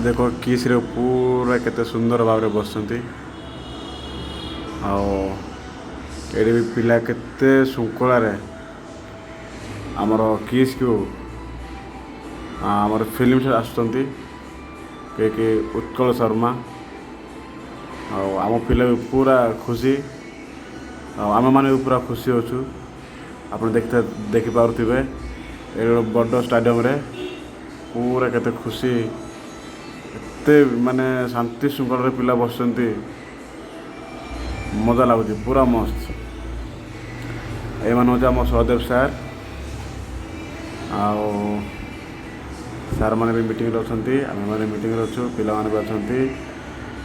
देखो किस रे पूरा केते सुंदर भाव बसुँच आड़े भी पिला केते श्रृंखलार आमर किस को आमर फिल्म आसुँच कि उत्कल शर्मा आम पिला भी पूरा खुशी आम मैंने भी पूरा खुशी अच्छु आप देखिपे ये बड़ स्टाडियम रे पूरा केते खुशी एते माने शांति श्रृंखला पिला बसुँच मजा लगुच पूरा मस्त ये हूँ आम सहदेव सार सार मैंने भी मीटिंग अच्छा आम मैंने मीटिंग अच्छु पिला भी अच्छा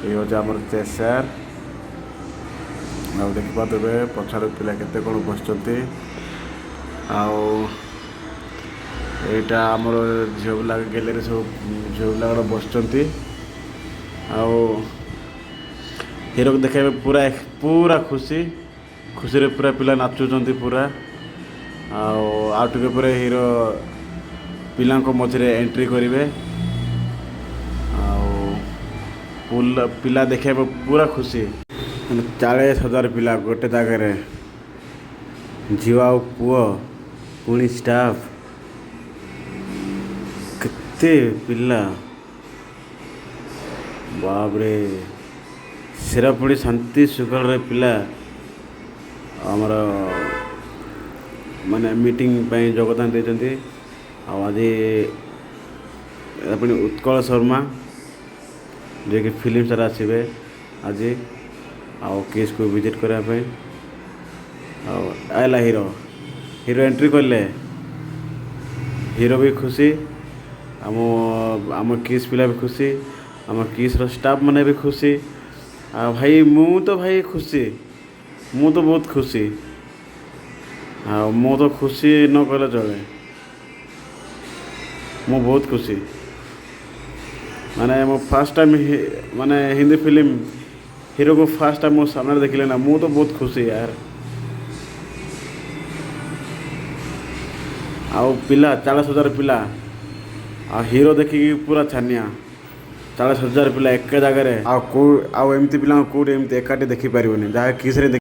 ये हूँ आम चेस सार देखिपे पछाड़ पिला केते कौन बसुँच आईटा आमर झील पिला गैलेरी सब झील पिला बसुँच हीरो को देखा पूरा पूरा खुशी खुशी रे पूरा पिला नाचुंट पूरा आउटे पूरा हीरो पिला मझे एंट्री करेंगे पिला देखा पूरा खुशी 40,000 पिला गोटे जगार झील आ पुओ पुणी स्टाफ केते पिला बाबरे सेरा पुणी शांति श्रृंखला पिला आमर माने मीटिंग योगदान देते आज पुणी उत्कल शर्मा जे कि फिल्म सारा आसवे आज केस को विजिट करने आला हीरो हीरो एंट्री कले हीरो भी खुशी आम किस पिला भी खुशी आम किस स्टाफ मैंने भी खुशी भाई मु तो भाई खुशी मु तो बहुत खुशी मु तो खुशी न कहले चले मु बहुत खुशी माने मो फर्स्ट टाइम माने हिंदी फिल्म हीरो को फर्स्ट टाइम मो सामने देखिले ना मु तो बहुत खुशी यार पिला 40,000 पिला हीरो देखिकी पूरा छानिया 40,000 पिला एक जगह एमती पिला कौटे एमती एकाठी देखी पारे जहाँ किस